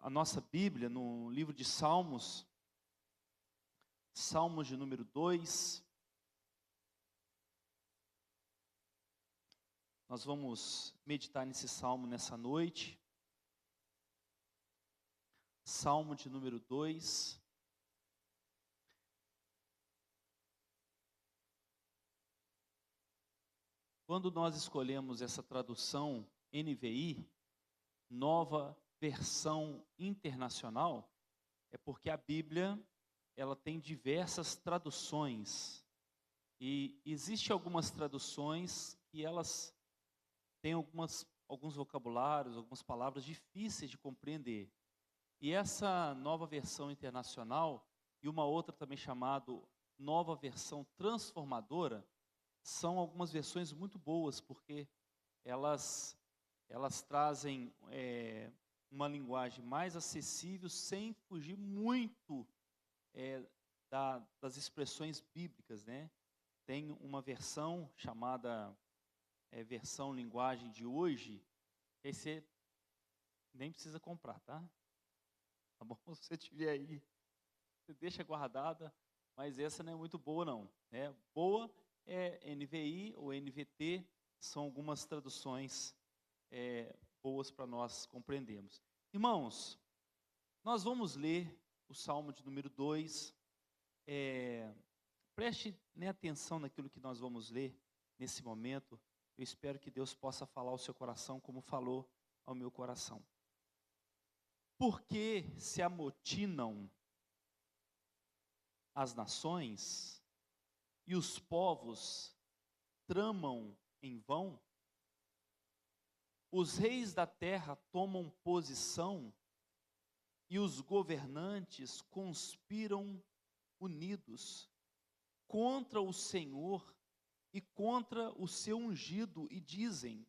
a nossa Bíblia no livro de Salmos, Salmos de número 2. Nós vamos meditar nesse salmo nessa noite. Salmo de número 2. Quando nós escolhemos essa tradução NVI, Nova Versão Internacional, é porque a Bíblia, ela tem diversas traduções. E existem algumas traduções que elas têm alguns vocabulários, algumas palavras difíceis de compreender. E essa Nova Versão Internacional e uma outra também chamada Nova Versão Transformadora, são algumas versões muito boas, porque elas trazem uma linguagem mais acessível, sem fugir muito das expressões bíblicas, né? Tem uma versão chamada versão linguagem de hoje, que aí você nem precisa comprar, tá? Tá bom? Se você tiver aí, você deixa guardada, mas essa não é muito boa não, né? Boa é NVI ou NVT, são algumas traduções boas para nós compreendermos. Irmãos, nós vamos ler o Salmo de número 2, preste atenção naquilo que nós vamos ler nesse momento. Eu espero que Deus possa falar ao seu coração como falou ao meu coração. Por que se amotinam as nações e os povos tramam em vão? Os reis da terra tomam posição e os governantes conspiram unidos contra o Senhor e contra o seu ungido e dizem: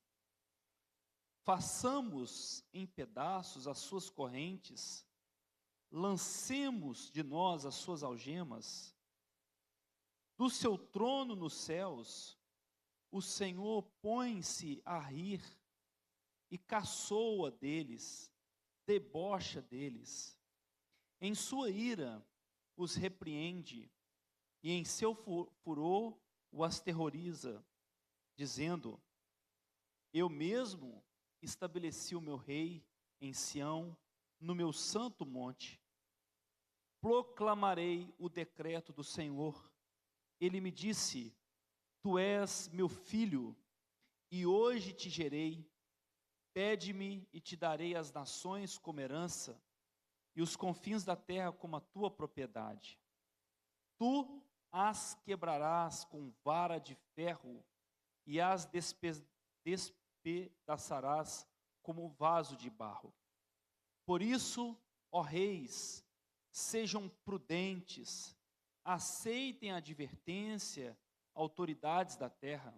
façamos em pedaços as suas correntes, lancemos de nós as suas algemas. Do seu trono nos céus, o Senhor põe-se a rir e caçoa deles, debocha deles. Em sua ira os repreende e em seu furor os aterroriza, dizendo: eu mesmo estabeleci o meu rei em Sião, no meu santo monte. Proclamarei o decreto do Senhor. Ele me disse: tu és meu filho, e hoje te gerei. Pede-me e te darei as nações como herança, e os confins da terra como a tua propriedade. Tu as quebrarás com vara de ferro, e as despedaçarás como vaso de barro. Por isso, ó reis, sejam prudentes, aceitem a advertência, autoridades da terra,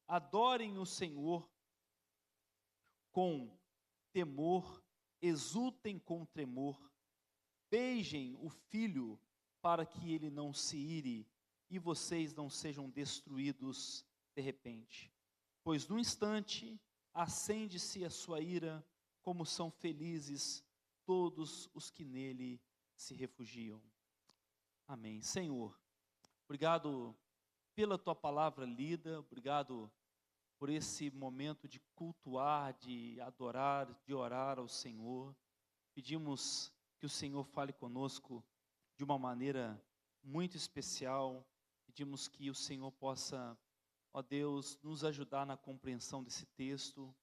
adorem o Senhor com temor, exultem com tremor, beijem o Filho, para que ele não se ire e vocês não sejam destruídos de repente. Pois num instante acende-se a sua ira, como são felizes todos os que nele se refugiam. Amém. Senhor, obrigado pela tua palavra lida, obrigado por esse momento de cultuar, de adorar, de orar ao Senhor. Pedimos que o Senhor fale conosco de uma maneira muito especial. Pedimos que o Senhor possa, ó Deus, nos ajudar na compreensão desse texto.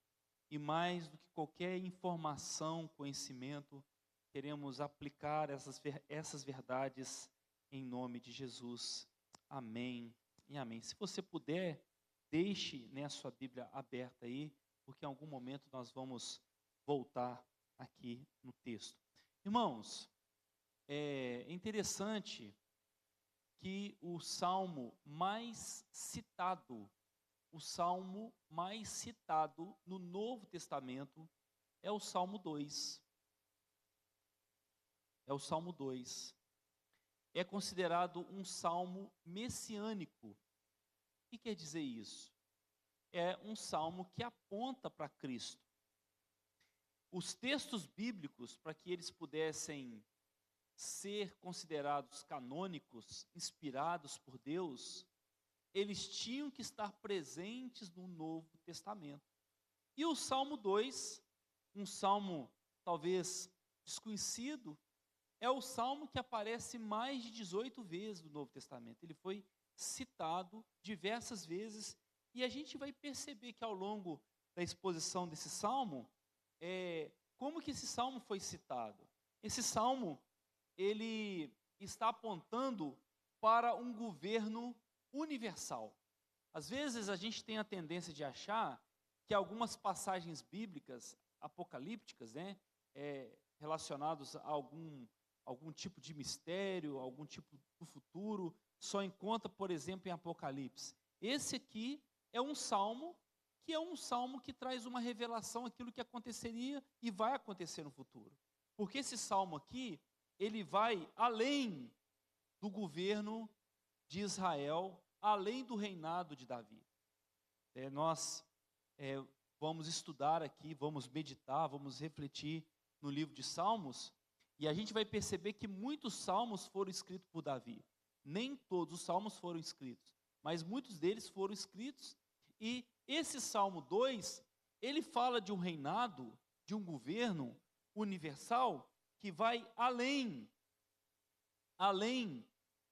E mais do que qualquer informação, conhecimento, queremos aplicar essas verdades em nome de Jesus. Amém e amém. Se você puder, deixe a sua Bíblia aberta aí, porque em algum momento nós vamos voltar aqui no texto. Irmãos, é interessante que o salmo mais citado no Novo Testamento é o Salmo 2. É o Salmo 2. É considerado um salmo messiânico. O que quer dizer isso? É um salmo que aponta para Cristo. os textos bíblicos, para que eles pudessem ser considerados canônicos, inspirados por Deus, eles tinham que estar presentes no Novo Testamento. E o Salmo 2, um salmo talvez desconhecido, é o salmo que aparece mais de 18 vezes no Novo Testamento. Ele foi citado diversas vezes, e a gente vai perceber que ao longo da exposição desse salmo, como que esse salmo foi citado. Esse salmo, ele está apontando para um governo universal. Às vezes a gente tem a tendência de achar que algumas passagens bíblicas apocalípticas, né, relacionados a algum tipo de mistério, algum tipo do futuro, só encontra, por exemplo, em Apocalipse. Esse aqui é um salmo que traz uma revelação, aquilo que aconteceria e vai acontecer no futuro. Porque esse salmo aqui, ele vai além do governo de Israel, além do reinado de Davi. Nós vamos estudar aqui, vamos meditar, vamos refletir no livro de Salmos, e a gente vai perceber que muitos salmos foram escritos por Davi. Nem todos os salmos foram escritos, mas muitos deles foram escritos, e esse Salmo 2, ele fala de um reinado, de um governo universal, que vai além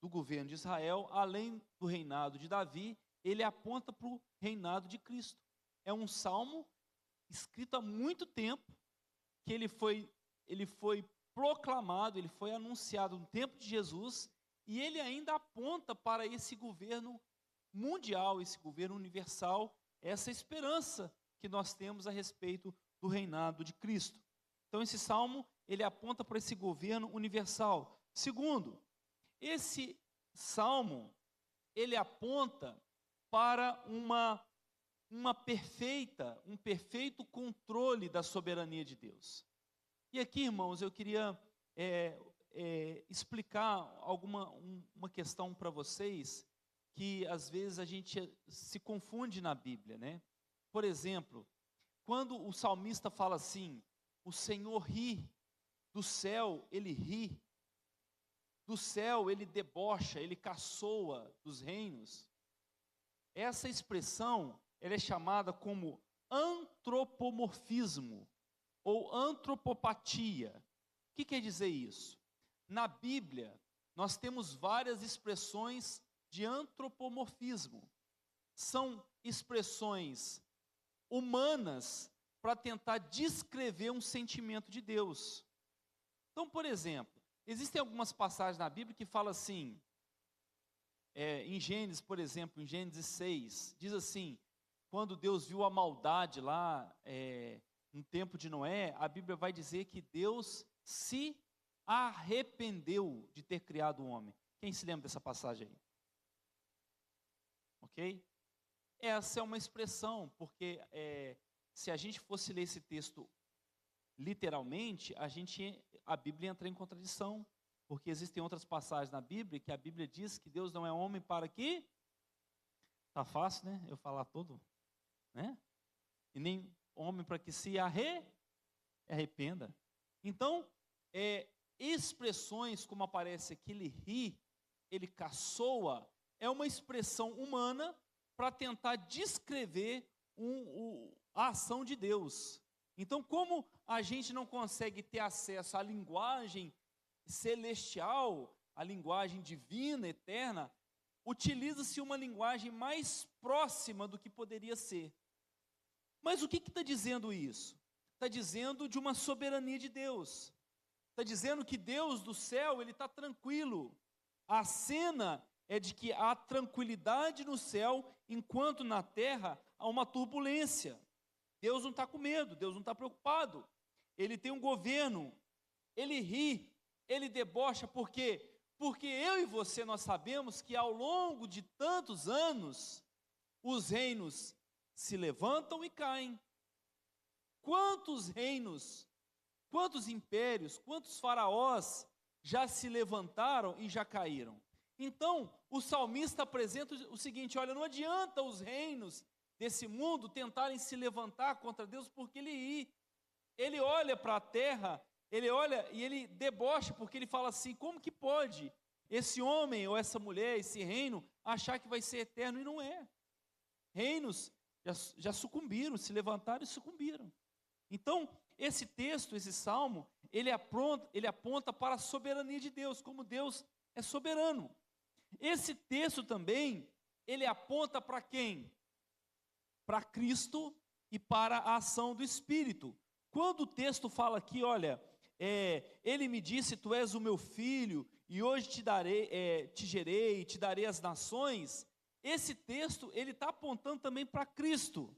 do governo de Israel, além do reinado de Davi, ele aponta para o reinado de Cristo. É um salmo escrito há muito tempo, que ele foi proclamado, ele foi anunciado no tempo de Jesus, e ele ainda aponta para esse governo mundial, esse governo universal, essa esperança que nós temos a respeito do reinado de Cristo. Então esse salmo, ele aponta para esse governo universal. Segundo, esse salmo, ele aponta para um perfeito controle da soberania de Deus. E aqui, irmãos, eu queria explicar uma questão para vocês, que às vezes a gente se confunde na Bíblia, né? Por exemplo, quando o salmista fala assim, o Senhor ri, do céu ele ri, do céu ele debocha, ele caçoa dos reinos. Essa expressão, ela é chamada como antropomorfismo, ou antropopatia. O que quer dizer isso? Na Bíblia, nós temos várias expressões de antropomorfismo. São expressões humanas para tentar descrever um sentimento de Deus. Então, por exemplo, existem algumas passagens na Bíblia que falam assim, em Gênesis, por exemplo, em Gênesis 6, diz assim, quando Deus viu a maldade lá, no tempo de Noé, a Bíblia vai dizer que Deus se arrependeu de ter criado o homem. Quem se lembra dessa passagem aí? Ok? Essa é uma expressão, porque se a gente fosse ler esse texto literalmente, a Bíblia entra em contradição, porque existem outras passagens na Bíblia que a Bíblia diz que Deus não é homem para que... Tá fácil, né? Eu falar tudo, né? E nem homem para que se arrependa. Então, expressões como aparece aqui, ele ri, ele caçoa, é uma expressão humana para tentar descrever a ação de Deus. Então, como a gente não consegue ter acesso à linguagem celestial, à linguagem divina, eterna, utiliza-se uma linguagem mais próxima do que poderia ser. Mas o que está dizendo isso? Está dizendo de uma soberania de Deus. Está dizendo que Deus do céu, ele está tranquilo. A cena é de que há tranquilidade no céu, enquanto na terra há uma turbulência. Deus não está com medo, Deus não está preocupado. Ele tem um governo, ele ri, ele debocha, por quê? Porque eu e você, nós sabemos que ao longo de tantos anos, os reinos se levantam e caem. Quantos reinos, quantos impérios, quantos faraós já se levantaram e já caíram? Então, o salmista apresenta o seguinte, olha, não adianta os reinos desse mundo tentarem se levantar contra Deus, porque ele ri. ele olha para a terra, ele olha e ele debocha, porque ele fala assim: como que pode esse homem ou essa mulher, esse reino, achar que vai ser eterno? E não é. Reinos já sucumbiram, se levantaram e sucumbiram. Então, esse texto, esse salmo, ele aponta para a soberania de Deus, como Deus é soberano. Esse texto também, ele aponta para quem? Para Cristo e para a ação do Espírito. Quando o texto fala aqui, olha, ele me disse: tu és o meu filho, e hoje te gerei, te darei as nações. Esse texto, ele está apontando também para Cristo.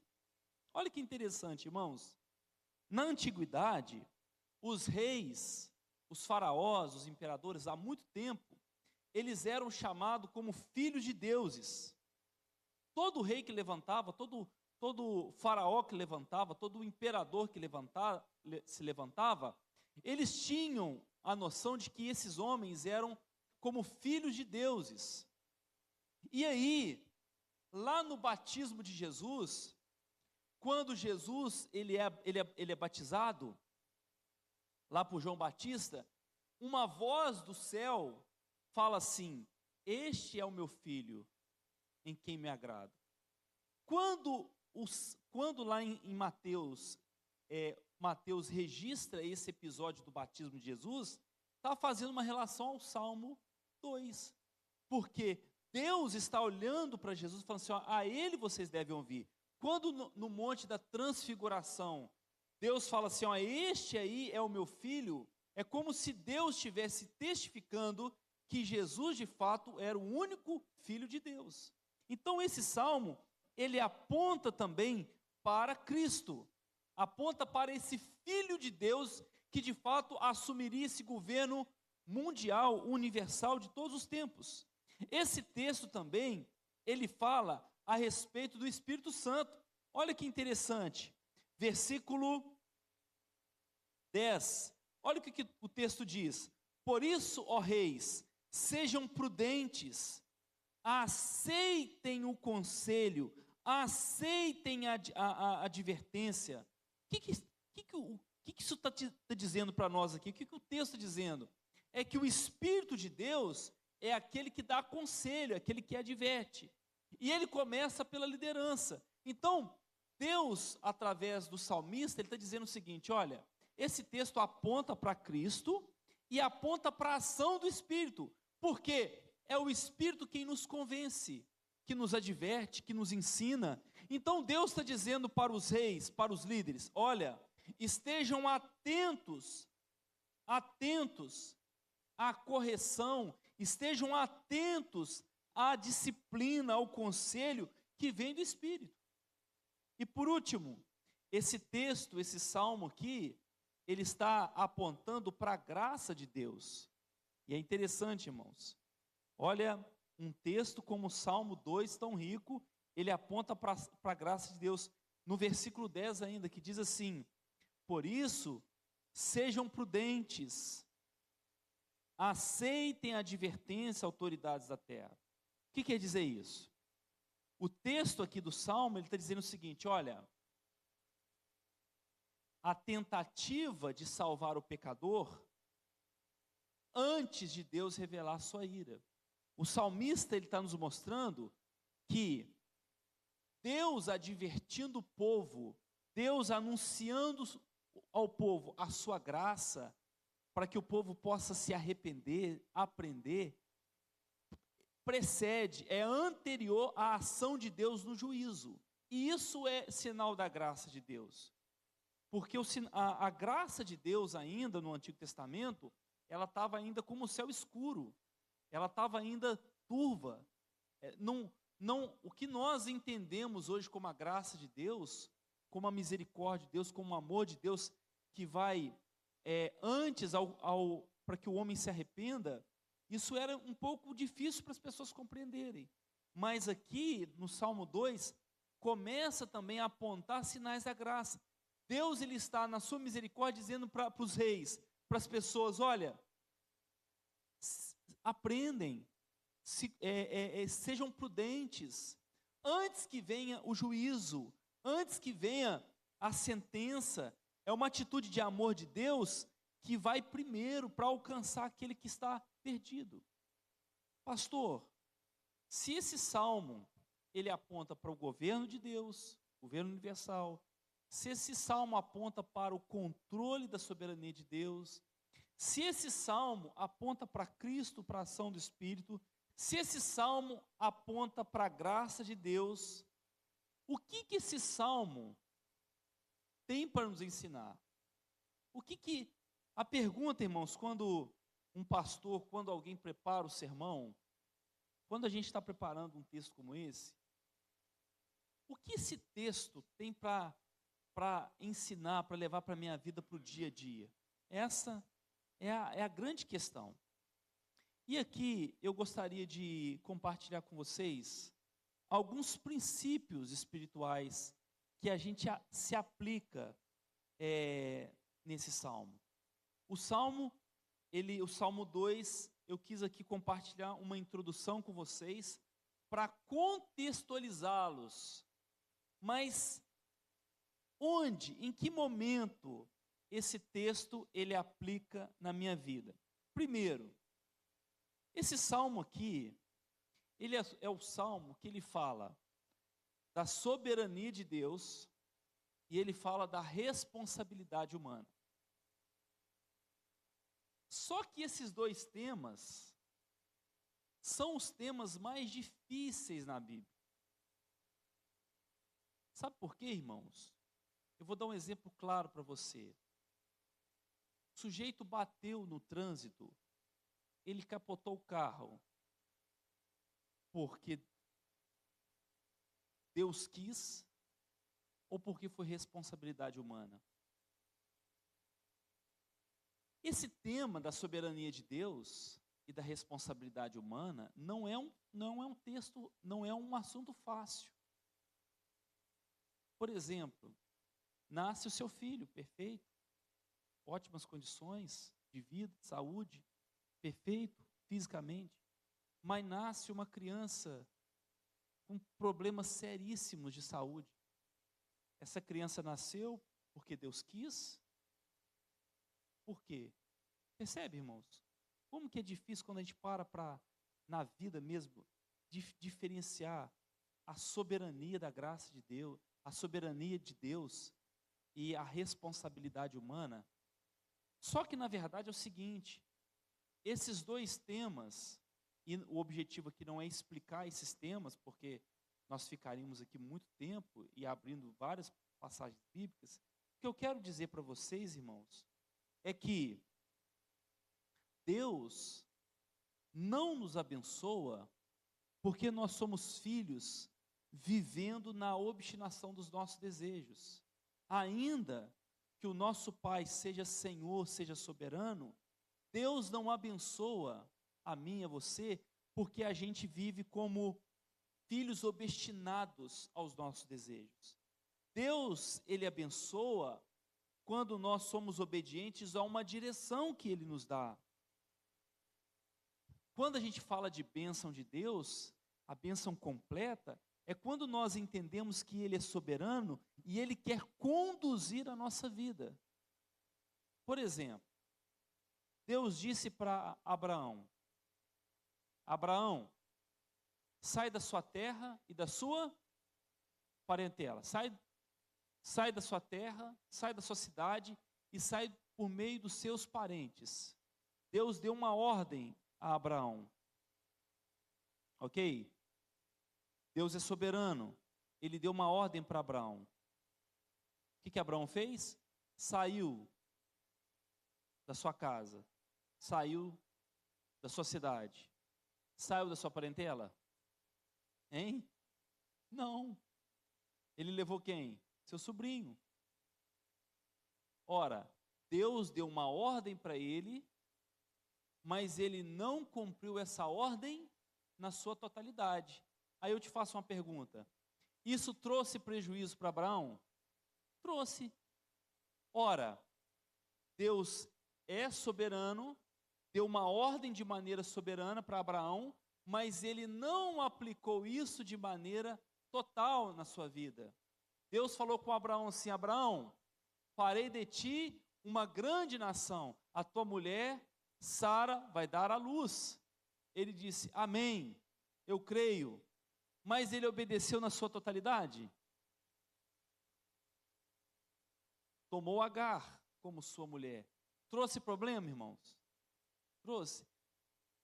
Olha que interessante, irmãos. Na antiguidade, os reis, os faraós, os imperadores, há muito tempo, eles eram chamados como filhos de deuses. Todo rei que levantava, todo faraó que levantava, todo imperador que se levantava, eles tinham a noção de que esses homens eram como filhos de deuses. E aí, lá no batismo de Jesus, quando Jesus ele é batizado, lá por João Batista, uma voz do céu fala assim: este é o meu filho, em quem me agrado. Quando lá em Mateus, Mateus registra esse episódio do batismo de Jesus, está fazendo uma relação ao Salmo 2, porque Deus está olhando para Jesus e falando assim: ó, a ele vocês devem ouvir. Quando no monte da transfiguração, Deus fala assim: ó, este aí é o meu filho, é como se Deus estivesse testificando que Jesus de fato era o único filho de Deus. Então esse salmo, ele aponta também para Cristo, aponta para esse filho de Deus que de fato assumiria esse governo mundial, universal de todos os tempos. Esse texto também, ele fala a respeito do Espírito Santo. Olha que interessante, versículo 10, olha o que o texto diz: por isso, ó reis, sejam prudentes, aceitem o conselho, aceitem a advertência. O que isso está dizendo para nós aqui? O que o texto está dizendo? É que o Espírito de Deus é aquele que dá conselho, é aquele que adverte. E ele começa pela liderança. Então, Deus, através do salmista, ele está dizendo o seguinte: olha, esse texto aponta para Cristo e aponta para a ação do Espírito, porque é o Espírito quem nos convence, que nos adverte, que nos ensina. Então Deus está dizendo para os reis, para os líderes: olha, estejam atentos à correção, estejam atentos à disciplina, ao conselho que vem do Espírito. E por último, esse texto, esse salmo aqui, ele está apontando para a graça de Deus. E é interessante, irmãos, olha, um texto como o Salmo 2, tão rico, ele aponta para a graça de Deus. No versículo 10 ainda, que diz assim: por isso, sejam prudentes, aceitem a advertência, autoridades da terra. O que quer dizer isso? O texto aqui do Salmo, ele está dizendo o seguinte: olha, a tentativa de salvar o pecador, antes de Deus revelar sua ira. O salmista, ele está nos mostrando que Deus advertindo o povo, Deus anunciando ao povo a sua graça, para que o povo possa se arrepender, aprender, precede, é anterior à ação de Deus no juízo. E isso é sinal da graça de Deus. Porque a graça de Deus ainda no Antigo Testamento, ela estava ainda como o céu escuro, ela estava ainda turva. O que nós entendemos hoje como a graça de Deus, como a misericórdia de Deus, como o amor de Deus, que vai antes para que o homem se arrependa, isso era um pouco difícil para as pessoas compreenderem. Mas aqui, no Salmo 2, começa também a apontar sinais da graça. Deus, ele está na sua misericórdia dizendo para os reis, para as pessoas: olha, aprendem, sejam prudentes, antes que venha o juízo, antes que venha a sentença, É uma atitude de amor de Deus que vai primeiro para alcançar aquele que está perdido. Pastor, se esse salmo, ele aponta para o governo de Deus, governo universal, se esse salmo aponta para o controle da soberania de Deus, se esse salmo aponta para Cristo, para a ação do Espírito, se esse salmo aponta para a graça de Deus, o que esse salmo tem para nos ensinar? A pergunta, irmãos, quando um pastor, quando alguém prepara o sermão, quando a gente está preparando um texto como esse, o que esse texto tem para ensinar, para levar para a minha vida, para o dia a dia? Essa é a grande questão. E aqui eu gostaria de compartilhar com vocês alguns princípios espirituais que a gente se aplica nesse salmo. O Salmo 2, eu quis aqui compartilhar uma introdução com vocês para contextualizá-los. Mas onde, em que momento esse texto ele aplica na minha vida? Primeiro, esse salmo aqui, ele é o salmo que ele fala da soberania de Deus e ele fala da responsabilidade humana. Só que esses dois temas são os temas mais difíceis na Bíblia. Sabe por quê, irmãos? Eu vou dar um exemplo claro para você. O sujeito bateu no trânsito, ele capotou o carro, porque Deus quis ou porque foi responsabilidade humana? Esse tema da soberania de Deus e da responsabilidade humana não é um assunto fácil. Por exemplo, nasce o seu filho perfeito, ótimas condições de vida, saúde, perfeito fisicamente, mas nasce uma criança com problemas seríssimos de saúde. Essa criança nasceu porque Deus quis. Por quê? Percebe, irmãos? Como que é difícil quando a gente na vida mesmo, diferenciar a soberania da graça de Deus, a soberania de Deus e a responsabilidade humana. Só que, na verdade, é o seguinte, esses dois temas, e o objetivo aqui não é explicar esses temas, porque nós ficaríamos aqui muito tempo e abrindo várias passagens bíblicas. O que eu quero dizer para vocês, irmãos, é que Deus não nos abençoa porque nós somos filhos vivendo na obstinação dos nossos desejos. Ainda que o nosso Pai seja Senhor, seja soberano, Deus não abençoa a mim e a você porque a gente vive como filhos obstinados aos nossos desejos. Deus, Ele abençoa quando nós somos obedientes a uma direção que Ele nos dá. Quando a gente fala de bênção de Deus, a bênção completa, é quando nós entendemos que Ele é soberano e Ele quer conduzir a nossa vida. Por exemplo, Deus disse para Abraão: Abraão, sai da sua terra e da sua parentela. Sai da sua terra, sai da sua cidade e sai por meio dos seus parentes. Deus deu uma ordem a Abraão. Ok? Deus é soberano. Ele deu uma ordem para Abraão. O que Abraão fez? Saiu da sua casa. Saiu da sua cidade. Saiu da sua parentela? Hein? Não. Ele levou quem? Seu sobrinho. Ora, Deus deu uma ordem para ele, mas ele não cumpriu essa ordem na sua totalidade. Aí eu te faço uma pergunta: isso trouxe prejuízo para Abraão? Trouxe. Ora, Deus é soberano, deu uma ordem de maneira soberana para Abraão, mas ele não aplicou isso de maneira total na sua vida. Deus falou com Abraão assim: Abraão, farei de ti uma grande nação, a tua mulher, Sara, vai dar à luz. Ele disse, amém, eu creio, mas ele obedeceu na sua totalidade? Tomou Agar como sua mulher. Trouxe problema, irmãos? Trouxe.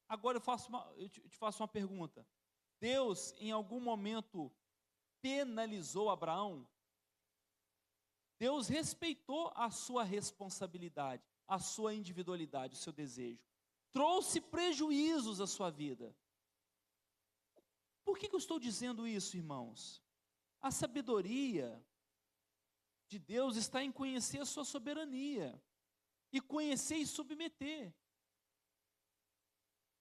Agora eu te faço uma pergunta. Deus, em algum momento, penalizou Abraão? Deus respeitou a sua responsabilidade, a sua individualidade, o seu desejo. Trouxe prejuízos à sua vida. Por que eu estou dizendo isso, irmãos? A sabedoria de Deus está em conhecer a sua soberania, e conhecer e submeter.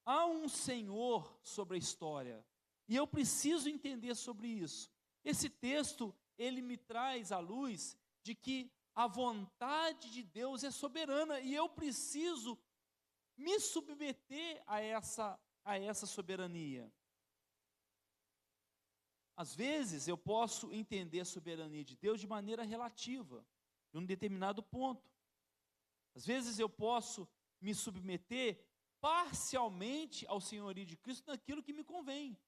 Há um Senhor sobre a história, e eu preciso entender sobre isso. Esse texto, ele me traz à luz de que a vontade de Deus é soberana, e eu preciso me submeter a essa soberania. Às vezes eu posso entender a soberania de Deus de maneira relativa, em um determinado ponto. Às vezes eu posso me submeter parcialmente ao senhorio de Cristo naquilo que me convém,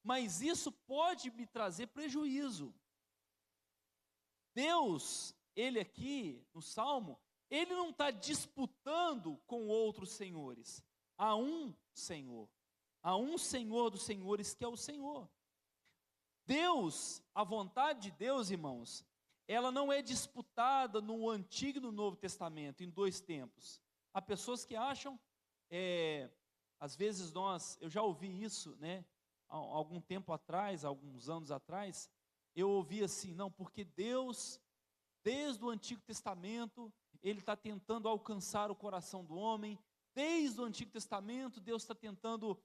mas isso pode me trazer prejuízo. Deus, ele aqui no Salmo, ele não está disputando com outros senhores. Há um Senhor dos senhores que é o Senhor. Deus, a vontade de Deus, irmãos, ela não é disputada no Antigo e no Novo Testamento, em dois tempos. Há pessoas que acham, às vezes eu já ouvi isso, né, há algum tempo atrás, alguns anos atrás, eu ouvi assim, não, porque Deus, desde o Antigo Testamento, ele está tentando alcançar o coração do homem, desde o Antigo Testamento, Deus está tentando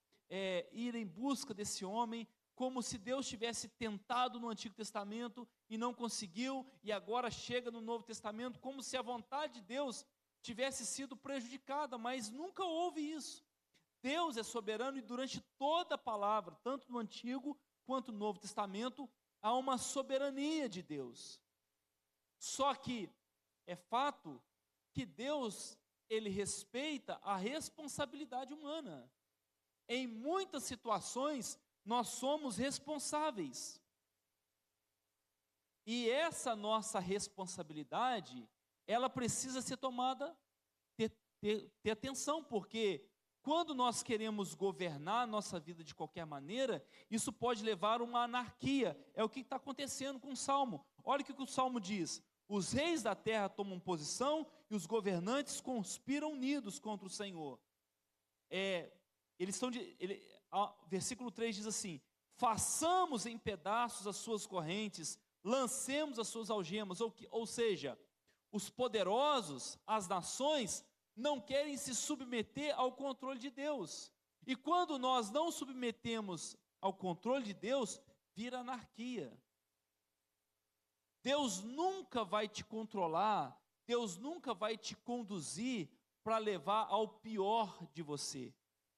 ir em busca desse homem, como se Deus tivesse tentado no Antigo Testamento e não conseguiu, e agora chega no Novo Testamento, como se a vontade de Deus tivesse sido prejudicada, mas nunca houve isso. Deus é soberano e durante toda a palavra, tanto no Antigo quanto no Novo Testamento, há uma soberania de Deus. Só que é fato que Deus, ele respeita a responsabilidade humana. Em muitas situações, nós somos responsáveis. E essa nossa responsabilidade, ela precisa ser tomada, ter atenção, porque quando nós queremos governar a nossa vida de qualquer maneira, isso pode levar a uma anarquia. É o que está acontecendo com o Salmo. Olha o que o Salmo diz. Os reis da terra tomam posição e os governantes conspiram unidos contra o Senhor. Versículo 3 diz assim, façamos em pedaços as suas correntes, lancemos as suas algemas, ou seja, os poderosos, as nações, não querem se submeter ao controle de Deus, e quando nós não submetemos ao controle de Deus, vira anarquia. Deus nunca vai te controlar, Deus nunca vai te conduzir para levar ao pior de você.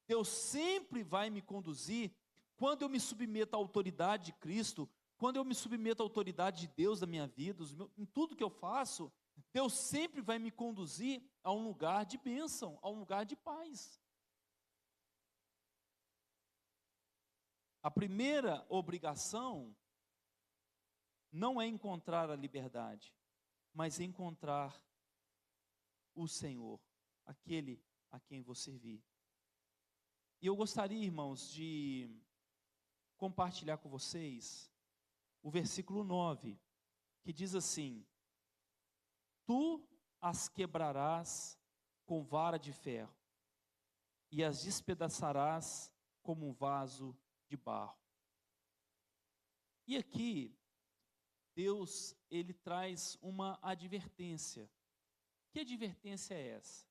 Deus sempre vai me conduzir quando eu me submeto à autoridade de Cristo, quando eu me submeto à autoridade de Deus na minha vida, em tudo que eu faço, Deus sempre vai me conduzir a um lugar de bênção, a um lugar de paz. A primeira obrigação não é encontrar a liberdade, mas encontrar o Senhor, aquele a quem vou servir. E eu gostaria, irmãos, de compartilhar com vocês o versículo 9, que diz assim, tu as quebrarás com vara de ferro, e as despedaçarás como um vaso de barro. E aqui, Deus, ele traz uma advertência. Que advertência é essa?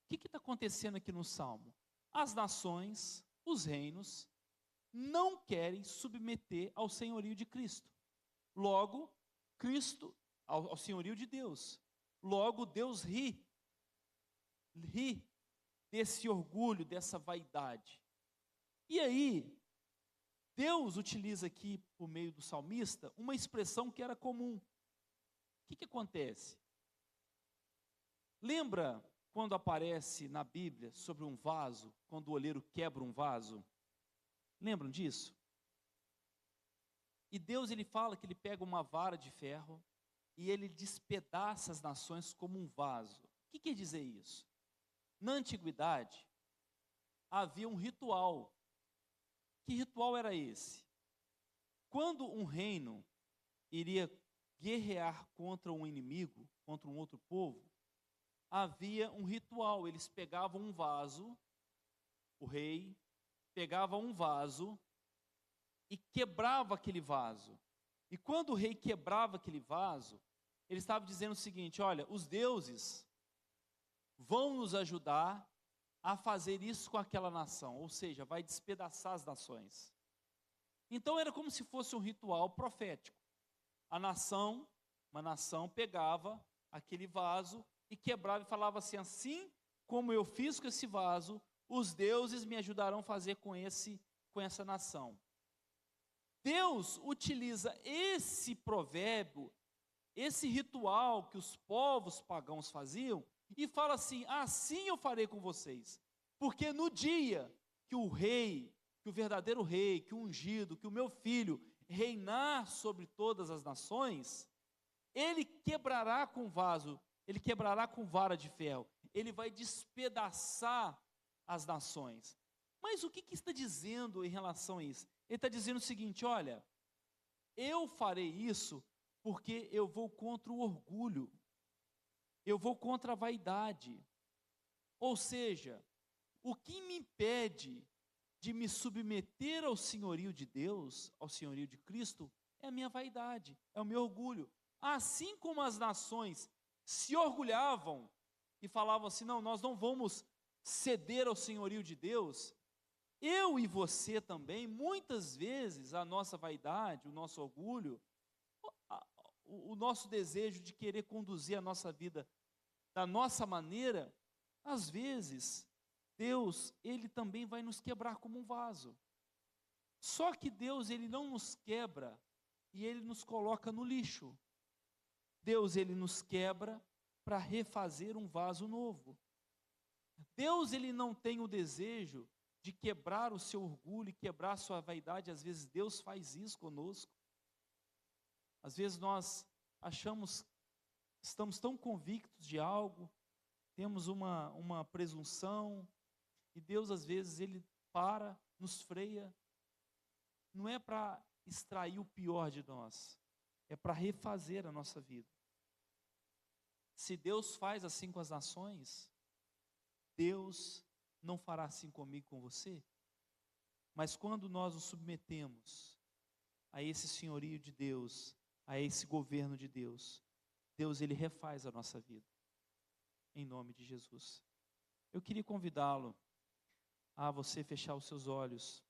O que está acontecendo aqui no Salmo? As nações, os reinos, não querem submeter ao senhorio de Cristo. Logo, Cristo, ao senhorio de Deus. Logo, Deus ri desse orgulho, dessa vaidade. E aí, Deus utiliza aqui, por meio do salmista, uma expressão que era comum. O que acontece? Lembra quando aparece na Bíblia sobre um vaso, quando o oleiro quebra um vaso? Lembram disso? E Deus, ele fala que ele pega uma vara de ferro e ele despedaça as nações como um vaso. O que quer dizer isso? Na antiguidade, havia um ritual. Que ritual era esse? Quando um reino iria guerrear contra um inimigo, contra um outro povo, havia um ritual. Eles pegavam um vaso, o rei pegava um vaso e quebrava aquele vaso. E quando o rei quebrava aquele vaso, ele estava dizendo o seguinte: olha, os deuses vão nos ajudar a fazer isso com aquela nação, ou seja, vai despedaçar as nações. Então era como se fosse um ritual profético. Uma nação pegava aquele vaso e quebrava e falava assim: assim como eu fiz com esse vaso, os deuses me ajudarão a fazer com essa nação. Deus utiliza esse provérbio, esse ritual que os povos pagãos faziam, e fala assim: assim eu farei com vocês. Porque no dia que o rei, que o verdadeiro rei, que o ungido, que o meu filho reinar sobre todas as nações, ele quebrará com vaso, ele quebrará com vara de ferro, ele vai despedaçar as nações. Mas o que está dizendo em relação a isso? Ele está dizendo o seguinte: olha, eu farei isso porque eu vou contra o orgulho, eu vou contra a vaidade. Ou seja, o que me impede de me submeter ao senhorio de Deus, ao senhorio de Cristo, é a minha vaidade, é o meu orgulho. Assim como as nações se orgulhavam e falavam assim: não, nós não vamos ceder ao senhorio de Deus, eu e você também, muitas vezes, a nossa vaidade, o nosso orgulho, o nosso desejo de querer conduzir a nossa vida da nossa maneira, às vezes, Deus, ele também vai nos quebrar como um vaso. Só que Deus, ele não nos quebra e ele nos coloca no lixo. Deus, ele nos quebra para refazer um vaso novo. Deus, ele não tem o desejo de quebrar o seu orgulho e quebrar a sua vaidade. Às vezes Deus faz isso conosco. Às vezes nós achamos, estamos tão convictos de algo, temos uma presunção, e Deus às vezes ele nos freia. Não é para extrair o pior de nós, é para refazer a nossa vida. Se Deus faz assim com as nações, Deus não fará assim comigo, com você? Mas quando nós nos submetemos a esse senhorio de Deus, a esse governo de Deus, Deus, ele refaz a nossa vida, em nome de Jesus. Eu queria convidá-lo a você fechar os seus olhos.